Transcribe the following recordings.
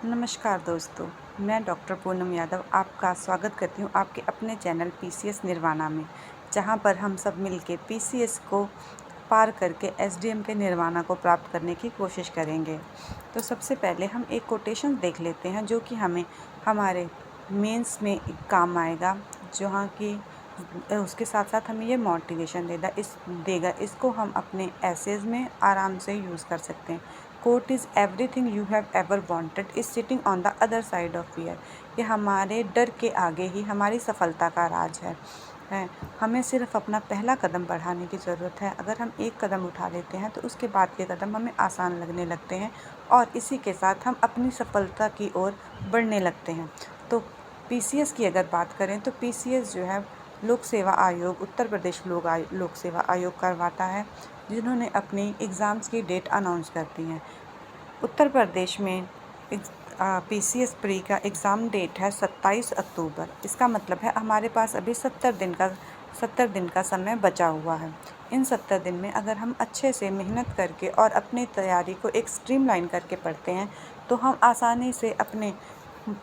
नमस्कार दोस्तों, मैं डॉक्टर पूनम यादव आपका स्वागत करती हूँ आपके अपने चैनल पीसीएस निर्वाणा में, जहाँ पर हम सब मिलके पीसीएस को पार करके एसडीएम के निर्वाणा को प्राप्त करने की कोशिश करेंगे। तो सबसे पहले हम एक कोटेशन देख लेते हैं जो कि हमें हमारे मेंस में काम आएगा, जहाँ की उसके साथ साथ हमें ये मोटिवेशन देगा। इसको हम अपने एसेज में आराम से यूज़ कर सकते हैं। Quote is everything you have ever wanted is sitting on the other side of fear. ये हमारे डर के आगे ही हमारी सफलता का राज है। हमें सिर्फ अपना पहला कदम बढ़ाने की ज़रूरत है। अगर हम एक कदम उठा लेते हैं तो उसके बाद के कदम हमें आसान लगने लगते हैं और इसी के साथ हम अपनी सफलता की ओर बढ़ने लगते हैं। तो पीसीएस की अगर बात करें तो पीसीएस जो है लोक सेवा आयोग, उत्तर प्रदेश लोक सेवा आयोग करवाता है, जिन्होंने अपनी एग्ज़ाम्स की डेट अनाउंस कर दी है। उत्तर प्रदेश में पीसीएस प्री का एग्ज़ाम डेट है 27 अक्टूबर। इसका मतलब है हमारे पास अभी 70 दिन का समय बचा हुआ है। इन 70 दिन में अगर हम अच्छे से मेहनत करके और अपनी तैयारी को एक स्ट्रीमलाइन करके पढ़ते हैं तो हम आसानी से अपने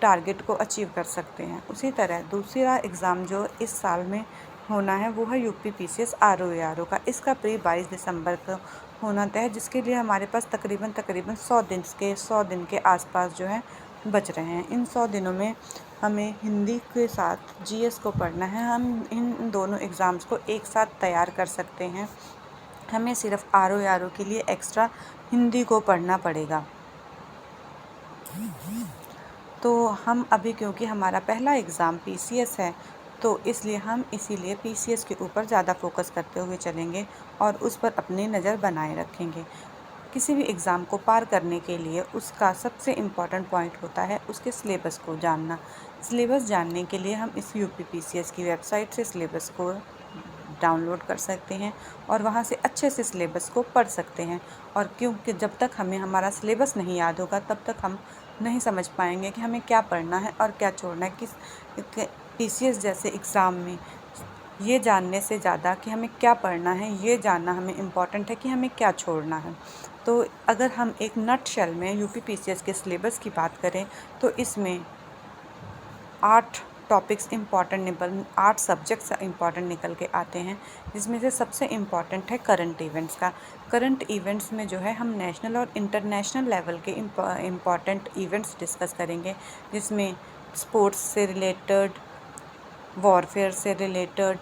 टारगेट को अचीव कर सकते हैं। उसी तरह दूसरा एग्ज़ाम जो इस साल में होना है वो है यूपी पीसीएस आरओ का। इसका प्री 22 दिसंबर को होना तय है, जिसके लिए हमारे पास तकरीबन 100 दिन के आसपास जो है बच रहे हैं। इन 100 दिनों में हमें हिंदी के साथ जीएस को पढ़ना है। हम इन दोनों एग्ज़ाम्स को एक साथ तैयार कर सकते हैं। हमें सिर्फ आरओ के लिए एक्स्ट्रा हिंदी को पढ़ना पड़ेगा। तो हम अभी, क्योंकि हमारा पहला एग्ज़ाम पीसीएस है, तो इसलिए हम इसीलिए पीसीएस के ऊपर ज़्यादा फोकस करते हुए चलेंगे और उस पर अपनी नज़र बनाए रखेंगे। किसी भी एग्ज़ाम को पार करने के लिए उसका सबसे इम्पॉर्टेंट पॉइंट होता है उसके सिलेबस को जानना। सिलेबस जानने के लिए हम इस यूपी पीसीएस की वेबसाइट से सिलेबस को डाउनलोड कर सकते हैं और वहाँ से अच्छे से सिलेबस को पढ़ सकते हैं। और क्योंकि जब तक हमें हमारा सिलेबस नहीं याद होगा तब तक हम नहीं समझ पाएंगे कि हमें क्या पढ़ना है और क्या छोड़ना है। पीसीएस जैसे एग्ज़ाम में ये जानने से ज़्यादा कि हमें क्या पढ़ना है, ये जानना हमें इम्पॉर्टेंट है कि हमें क्या छोड़ना है। तो अगर हम एक नटशेल में यूपी पीसीएस के सिलेबस की बात करें तो इसमें 8 टॉपिक्स इम्पॉर्टेंट 8 सब्जेक्ट्स इम्पॉर्टेंट निकल के आते हैं, जिसमें से सबसे इम्पॉर्टेंट है करंट इवेंट्स का। करंट इवेंट्स में जो है हम नेशनल और इंटरनेशनल लेवल के इम्पॉर्टेंट इवेंट्स डिस्कस करेंगे, जिसमें स्पोर्ट्स से रिलेटेड, वॉरफेयर से रिलेटेड,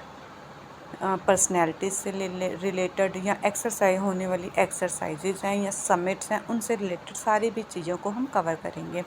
पर्सनैलिटीज़ से रिलेटेड या एक्सरसाइज होने वाली एक्सरसाइजेज हैं या समिट्स हैं, उनसे रिलेटेड सारी भी चीज़ों को हम कवर करेंगे।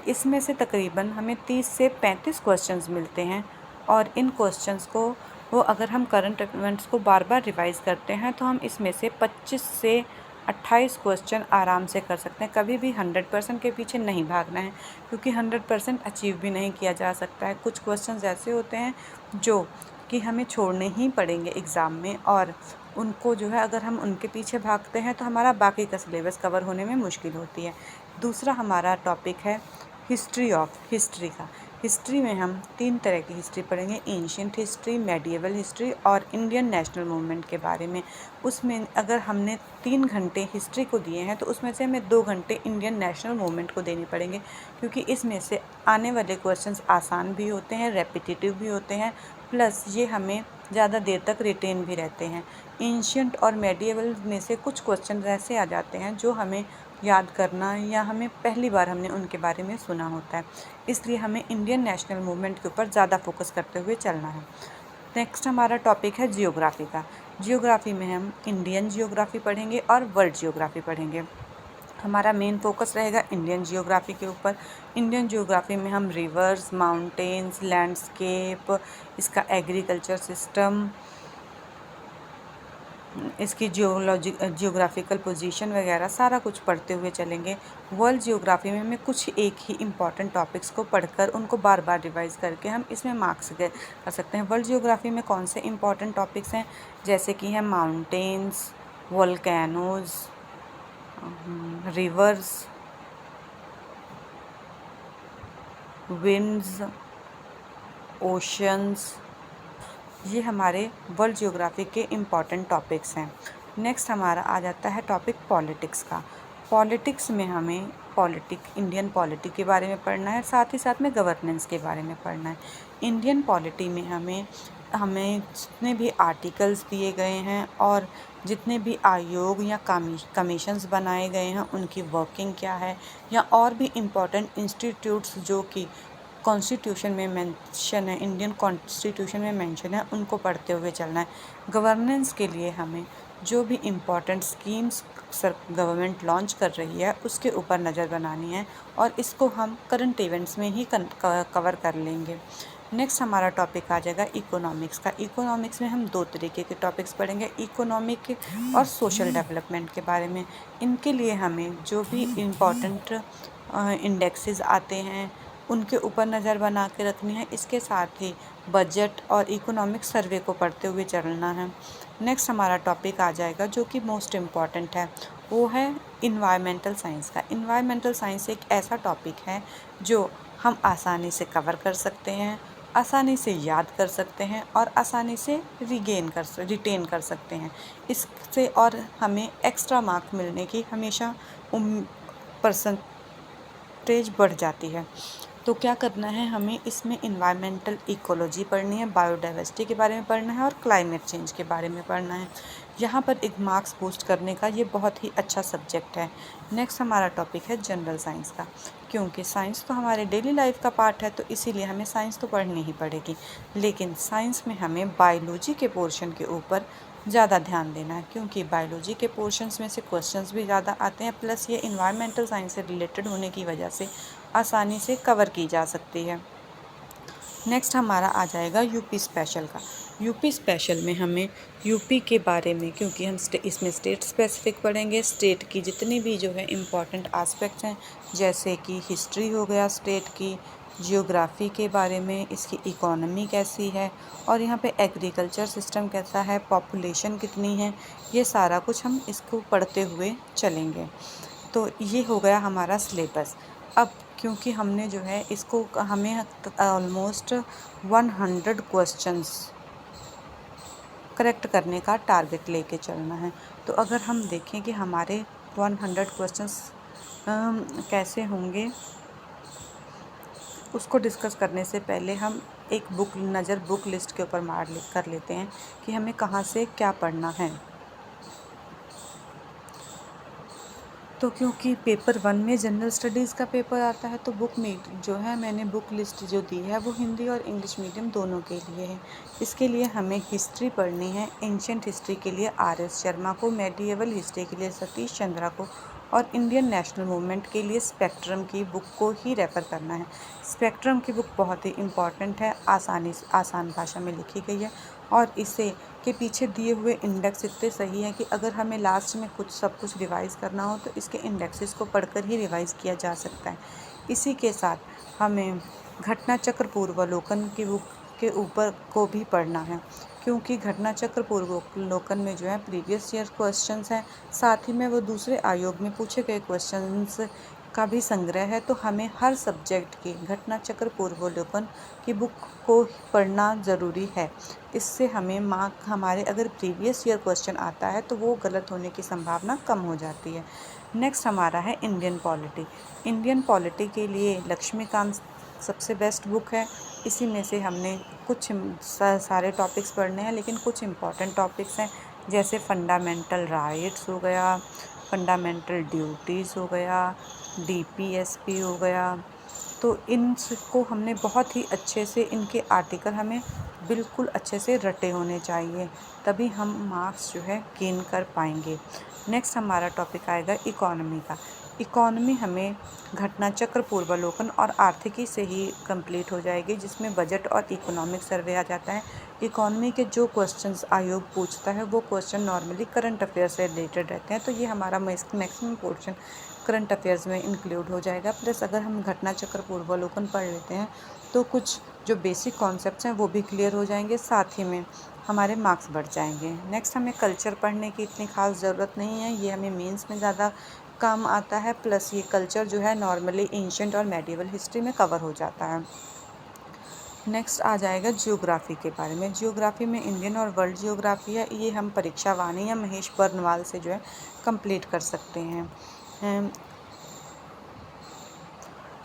इसमें से तकरीबन हमें 30 से 35 क्वेश्चंस मिलते हैं और इन क्वेश्चंस को अगर हम करंट इवेंट्स को बार बार रिवाइज़ करते हैं तो हम इसमें से 25 से 28 क्वेश्चन आराम से कर सकते हैं। कभी भी 100% के पीछे नहीं भागना है, क्योंकि 100% अचीव भी नहीं किया जा सकता है। कुछ क्वेश्चंस ऐसे होते हैं जो कि हमें छोड़ने ही पड़ेंगे एग्ज़ाम में, और उनको जो है अगर हम उनके पीछे भागते हैं तो हमारा बाकी का सिलेबस कवर होने में मुश्किल होती है। दूसरा हमारा टॉपिक है हिस्ट्री का। हिस्ट्री में हम 3 तरह की हिस्ट्री पढ़ेंगे, एंशिएंट हिस्ट्री, मेडिएवल हिस्ट्री और इंडियन नेशनल मूवमेंट के बारे में। उसमें अगर हमने 3 घंटे हिस्ट्री को दिए हैं तो उसमें से हमें 2 घंटे इंडियन नेशनल मूवमेंट को देने पड़ेंगे, क्योंकि इसमें से आने वाले क्वेश्चंस आसान भी होते हैं, रेपिटेटिव भी होते हैं, प्लस ये हमें ज़्यादा देर तक रिटेन भी रहते हैं। एंशिएंट और मेडिएवल में से कुछ क्वेश्चन ऐसे आ जाते हैं जो हमें याद करना या हमें पहली बार हमने उनके बारे में सुना होता है, इसलिए हमें इंडियन नेशनल मूवमेंट के ऊपर ज़्यादा फोकस करते हुए चलना है। नेक्स्ट हमारा टॉपिक है जियोग्राफी का। जियोग्राफी में हम इंडियन जियोग्राफी पढ़ेंगे और वर्ल्ड जियोग्राफी पढ़ेंगे। हमारा मेन फोकस रहेगा इंडियन जियोग्राफी के ऊपर। इंडियन जियोग्राफी में हम रिवर्स, माउंटेन्स, लैंडस्केप, इसका एग्रीकल्चर सिस्टम, इसकी जियोग्राफिकल पोजीशन वगैरह सारा कुछ पढ़ते हुए चलेंगे। वर्ल्ड जियोग्राफी में हमें कुछ एक ही इम्पॉर्टेंट टॉपिक्स को पढ़कर उनको बार बार रिवाइज़ करके हम इसमें मार्क्स कर सकते हैं। वर्ल्ड जियोग्राफी में कौन से इम्पॉर्टेंट टॉपिक्स हैं, जैसे कि हैं mountains, volcanoes, reverse, winds, oceans, ये हमारे वर्ल्ड जियोग्राफी के इम्पॉर्टेंट टॉपिक्स हैं। नेक्स्ट हमारा आ जाता है टॉपिक पॉलिटिक्स का। पॉलिटिक्स में हमें इंडियन पॉलिटी के बारे में पढ़ना है, साथ ही साथ में गवर्नेंस के बारे में पढ़ना है। इंडियन पॉलिटी में हमें हमें जितने भी आर्टिकल्स दिए गए हैं और जितने भी आयोग या कमीशंस बनाए गए हैं उनकी वर्किंग क्या है, या और भी इम्पोर्टेंट इंस्टीट्यूट्स जो कि कॉन्स्टिट्यूशन में मेंशन है, इंडियन कॉन्स्टिट्यूशन में मेंशन है, उनको पढ़ते हुए चलना है। गवर्नेंस के लिए हमें जो भी इम्पोर्टेंट स्कीम्स गवर्नमेंट लॉन्च कर रही है उसके ऊपर नज़र बनानी है, और इसको हम करंट इवेंट्स में ही कवर कर लेंगे। नेक्स्ट हमारा टॉपिक आ जाएगा इकोनॉमिक्स का। इकोनॉमिक्स में हम 2 तरीके के टॉपिक्स पढ़ेंगे, इकोनॉमिक और सोशल डेवलपमेंट के बारे में। इनके लिए हमें जो भी इम्पोर्टेंट इंडेक्सेस आते हैं उनके ऊपर नज़र बना के रखनी है। इसके साथ ही बजट और इकोनॉमिक सर्वे को पढ़ते हुए चलना है। नेक्स्ट हमारा टॉपिक आ जाएगा जो कि मोस्ट इम्पॉर्टेंट है, वो है इन्वायरमेंटल साइंस का। इन्वायरमेंटल साइंस एक ऐसा टॉपिक है जो हम आसानी से कवर कर सकते हैं, आसानी से याद कर सकते हैं और आसानी से रिटेन कर सकते हैं। इससे और हमें एक्स्ट्रा मार्क मिलने की हमेशा परसेंटेज बढ़ जाती है। तो क्या करना है, हमें इसमें इन्वायरमेंटल इकोलॉजी पढ़नी है, बायोडाइवर्सिटी के बारे में पढ़ना है और क्लाइमेट चेंज के बारे में पढ़ना है। यहाँ पर एक मार्क्स बूस्ट करने का ये बहुत ही अच्छा सब्जेक्ट है। नेक्स्ट हमारा टॉपिक है जनरल साइंस का। क्योंकि साइंस तो हमारे डेली लाइफ का पार्ट है तो इसीलिए हमें साइंस तो पढ़नी ही पड़ेगी, लेकिन साइंस में हमें बायोलॉजी के पोर्शन के ऊपर ज़्यादा ध्यान देना है, क्योंकि बायोलॉजी के पोर्शंस में से क्वेश्चंस भी ज़्यादा आते हैं, प्लस ये इन्वायरमेंटल साइंस से रिलेटेड होने की वजह से आसानी से कवर की जा सकती है। नेक्स्ट हमारा आ जाएगा यूपी स्पेशल का। यूपी स्पेशल में हमें यूपी के बारे में, क्योंकि हम इसमें स्टेट स्पेसिफिक पढ़ेंगे, स्टेट की जितनी भी जो है इम्पॉर्टेंट एस्पेक्ट्स हैं, जैसे कि हिस्ट्री हो गया स्टेट की, जियोग्राफी के बारे में, इसकी इकोनॉमी कैसी है और यहाँ पे एग्रीकल्चर सिस्टम कैसा है, पॉपुलेशन कितनी है, ये सारा कुछ हम इसको पढ़ते हुए चलेंगे। तो ये हो गया हमारा सिलेबस। अब क्योंकि हमने जो है इसको हमें ऑलमोस्ट 100 क्वेश्चंस करेक्ट करने का टारगेट लेके चलना है। तो अगर हम देखें कि हमारे 100 क्वेश्चंस कैसे होंगे, उसको डिस्कस करने से पहले हम एक बुक लिस्ट के ऊपर कर लेते हैं कि हमें कहाँ से क्या पढ़ना है। तो क्योंकि पेपर 1 में जनरल स्टडीज़ का पेपर आता है तो मैंने बुक लिस्ट जो दी है वो हिंदी और इंग्लिश मीडियम दोनों के लिए है। इसके लिए हमें हिस्ट्री पढ़नी है। एंशिएंट हिस्ट्री के लिए RS शर्मा को, मेडिएवल हिस्ट्री के लिए सतीश चंद्रा को और इंडियन नेशनल मूवमेंट के लिए स्पेक्ट्रम की बुक को ही रेफ़र करना है। स्पेक्ट्रम की बुक बहुत ही इम्पॉर्टेंट है, आसान भाषा में लिखी गई है और इसे के पीछे दिए हुए इंडेक्स इतने सही हैं कि अगर हमें लास्ट में सब कुछ रिवाइज़ करना हो तो इसके इंडेक्सेस को पढ़कर ही रिवाइज़ किया जा सकता है। इसी के साथ हमें घटना चक्र पूर्वावलोकन की बुक के ऊपर को भी पढ़ना है, क्योंकि घटना चक्र पूर्वावलोकन में जो है प्रीवियस ईयर क्वेश्चंस हैं, साथ ही में वो दूसरे आयोग में पूछे गए क्वेश्चंस का भी संग्रह है। तो हमें हर सब्जेक्ट की घटना चक्र पूर्वावलोकन की बुक को पढ़ना ज़रूरी है। इससे हमें हमारे अगर प्रीवियस ईयर क्वेश्चन आता है तो वो गलत होने की संभावना कम हो जाती है। नेक्स्ट हमारा है इंडियन पॉलिटी। इंडियन पॉलिटी के लिए लक्ष्मीकांत सबसे बेस्ट बुक है। इसी में से हमने कुछ सारे टॉपिक्स पढ़ने हैं, लेकिन कुछ इम्पॉर्टेंट टॉपिक्स हैं जैसे फंडामेंटल राइट्स हो गया, फंडामेंटल ड्यूटीज़ हो गया, DPSP हो गया। तो इनको हमने बहुत ही अच्छे से, इनके आर्टिकल हमें बिल्कुल अच्छे से रटे होने चाहिए, तभी हम मार्क्स जो है गेन कर पाएंगे। नेक्स्ट हमारा टॉपिक आएगा इकोनॉमी का। इकोनॉमी हमें घटना चक्र पूर्वावलोकन और आर्थिकी से ही कंप्लीट हो जाएगी, जिसमें बजट और इकोनॉमिक सर्वे आ जाता है। इकोनॉमी के जो क्वेश्चंस आयोग पूछता है वो क्वेश्चन नॉर्मली करंट अफेयर से रिलेटेड रहते हैं, तो ये हमारा मैक्सिमम पोर्शन करंट अफेयर्स में इंक्लूड हो जाएगा। प्लस अगर हम घटना चक्र पूर्वावलोकन पढ़ लेते हैं तो कुछ जो बेसिक कॉन्सेप्ट्स हैं वो भी क्लियर हो जाएंगे, साथ ही में हमारे मार्क्स बढ़ जाएंगे। नेक्स्ट हमें कल्चर पढ़ने की इतनी खास ज़रूरत नहीं है, ये हमें मेंस में ज़्यादा काम आता है। प्लस ये कल्चर जो है नॉर्मली एंशिएंट और मेडिएवल हिस्ट्री में कवर हो जाता है। नेक्स्ट आ जाएगा जियोग्राफी के बारे में। जियोग्राफी में इंडियन और वर्ल्ड जियोग्राफी है, ये हम परीक्षा वाणी या महेश बर्नवाल से जो है कंप्लीट कर सकते हैं।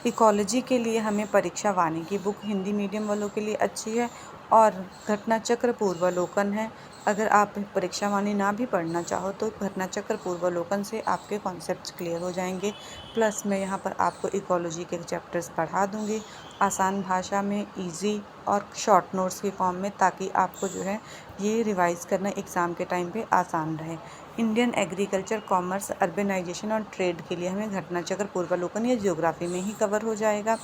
इकोलॉजी के लिए हमें परीक्षा वाणी की बुक हिंदी मीडियम वालों के लिए अच्छी है और घटना चक्र पूर्वालोकन है। अगर आप परीक्षा वाणी ना भी पढ़ना चाहो तो घटना चक्र पूर्वालोकन से आपके कॉन्सेप्ट्स क्लियर हो जाएंगे। प्लस मैं यहाँ पर आपको इकोलॉजी के चैप्टर्स पढ़ा दूँगी आसान भाषा में, इजी और शॉर्ट नोट्स के फॉर्म में, ताकि आपको जो है ये रिवाइज़ करना एग्ज़ाम के टाइम पे आसान रहे। इंडियन एग्रीकल्चर, कॉमर्स, अर्बनाइजेशन और ट्रेड के लिए हमें घटना चक्र पूर्वालोकन या ज्योग्राफी में ही कवर हो जाएगा।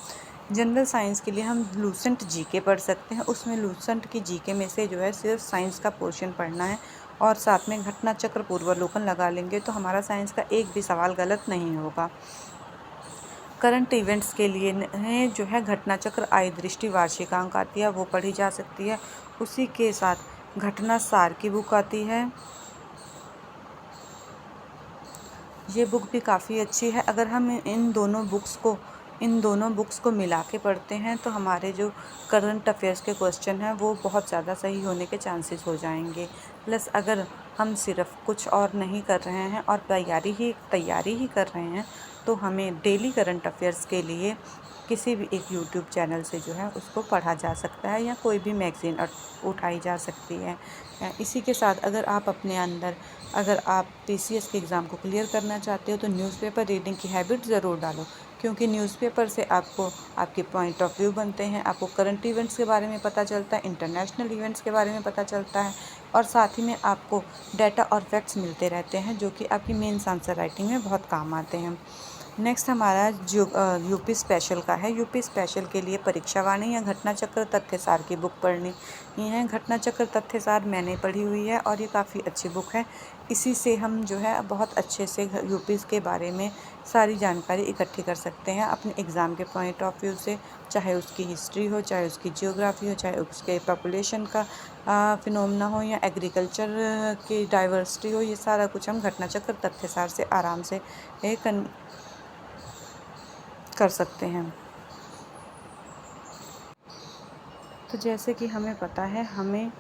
जनरल साइंस के लिए हम लूसेंट जीके पढ़ सकते हैं। उसमें लूसेंट की जीके में से जो है सिर्फ साइंस का पोर्शन पढ़ना है और साथ में घटना चक्र पूर्वालोकन लगा लेंगे तो हमारा साइंस का एक भी सवाल गलत नहीं होगा। करंट इवेंट्स के लिए जो है घटना चक्र, आय दृष्टि, वार्षिकांक आती है, वो पढ़ी जा सकती है। उसी के साथ घटना सार की बुक आती है, ये बुक भी काफ़ी अच्छी है। अगर हम इन दोनों बुक्स को मिला के पढ़ते हैं तो हमारे जो करंट अफेयर्स के क्वेश्चन हैं वो बहुत ज़्यादा सही होने के चांसेस हो जाएंगे। प्लस अगर हम सिर्फ कुछ और नहीं कर रहे हैं और तैयारी ही कर रहे हैं तो हमें डेली करंट अफेयर्स के लिए किसी भी एक यूट्यूब चैनल से जो है उसको पढ़ा जा सकता है या कोई भी मैगज़ीन उठाई जा सकती है। इसी के साथ अगर आप पीसीएस के एग्ज़ाम को क्लियर करना चाहते हो तो न्यूज़पेपर रीडिंग की हैबिट ज़रूर डालो, क्योंकि न्यूज़पेपर से आपको आपके पॉइंट ऑफ व्यू बनते हैं, आपको करंट इवेंट्स के बारे में पता चलता है, इंटरनेशनल इवेंट्स के बारे में पता चलता है और साथ ही में आपको डाटा और फैक्ट्स मिलते रहते हैं जो कि आपकी मेंस आंसर राइटिंग में बहुत काम आते हैं। नेक्स्ट हमारा यूपी स्पेशल का है। यूपी स्पेशल के लिए परीक्षा वाणी या घटना चक्र तथ्यसार की बुक पढ़नी है। घटना चक्र तथ्यसार मैंने पढ़ी हुई है और ये काफ़ी अच्छी बुक है। इसी से हम जो है बहुत अच्छे से यूपी के बारे में सारी जानकारी इकट्ठी कर सकते हैं अपने एग्ज़ाम के पॉइंट ऑफ व्यू से, चाहे उसकी हिस्ट्री हो, चाहे उसकी जियोग्राफी हो, चाहे उसके पॉपुलेशन का फिनोमेना हो या एग्रीकल्चर की डाइवर्सिटी हो। ये सारा कुछ हम घटना चक्र तथ्यसार से आराम से कर सकते हैं। तो जैसे कि हमें पता है हमें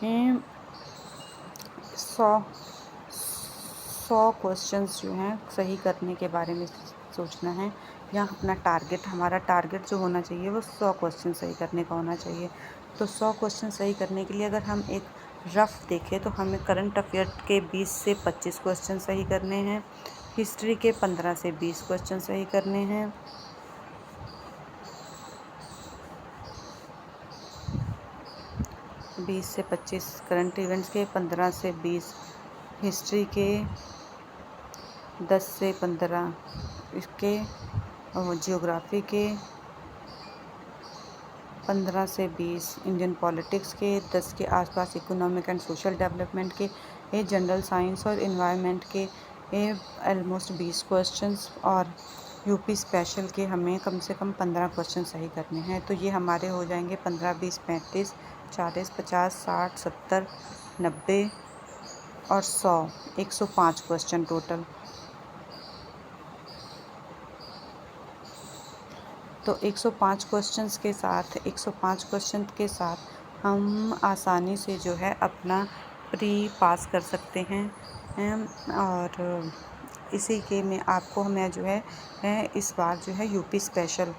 100 क्वेश्चंस जो हैं सही करने के बारे में सोचना है, या हमारा टारगेट जो होना चाहिए वो 100 क्वेश्चन सही करने का होना चाहिए। तो 100 क्वेश्चन सही करने के लिए अगर हम एक रफ़ देखें तो हमें करंट अफेयर के 20 से 25 क्वेश्चन सही करने हैं, हिस्ट्री के 15 से 20 क्वेश्चन सही करने हैं, बीस से 25 करंट इवेंट्स के, 15 से 20 हिस्ट्री के, 10 से 15 इसके जियोग्राफी के, 15 से 20 इंडियन पॉलिटिक्स के, 10 के आसपास इकोनॉमिक एंड सोशल डेवलपमेंट के, जनरल साइंस और इन्वायरमेंट के ऑलमोस्ट 20 क्वेश्चंस, और यूपी स्पेशल के हमें कम से कम 15 क्वेश्चन सही करने हैं। तो ये हमारे हो जाएंगे 15, 20, 35, 40, 50, 60, 70, 90 और 100, 105 क्वेश्चन टोटल। तो 105 क्वेश्चन के साथ हम आसानी से जो है अपना प्री पास कर सकते हैं। और इसी के में आपको मैं जो है इस बार जो है यूपी स्पेशल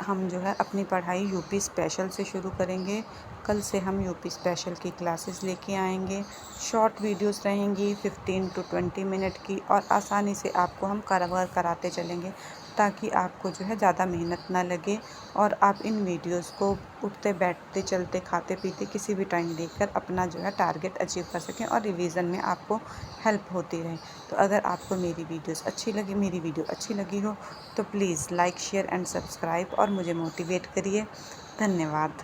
हम जो है अपनी पढ़ाई यूपी स्पेशल से शुरू करेंगे। कल से हम यूपी स्पेशल की क्लासेस लेके आएंगे। शॉर्ट वीडियोस रहेंगी 15 to 20 मिनट की, और आसानी से आपको हम कवर कराते चलेंगे ताकि आपको जो है ज़्यादा मेहनत ना लगे और आप इन वीडियोस को उठते बैठते चलते खाते पीते किसी भी टाइम देखकर अपना जो है टारगेट अचीव कर सकें और रिवीजन में आपको हेल्प होती रहे। तो अगर आपको मेरी वीडियो अच्छी लगी हो तो please like, share and subscribe और मुझे मोटिवेट करिए। धन्यवाद।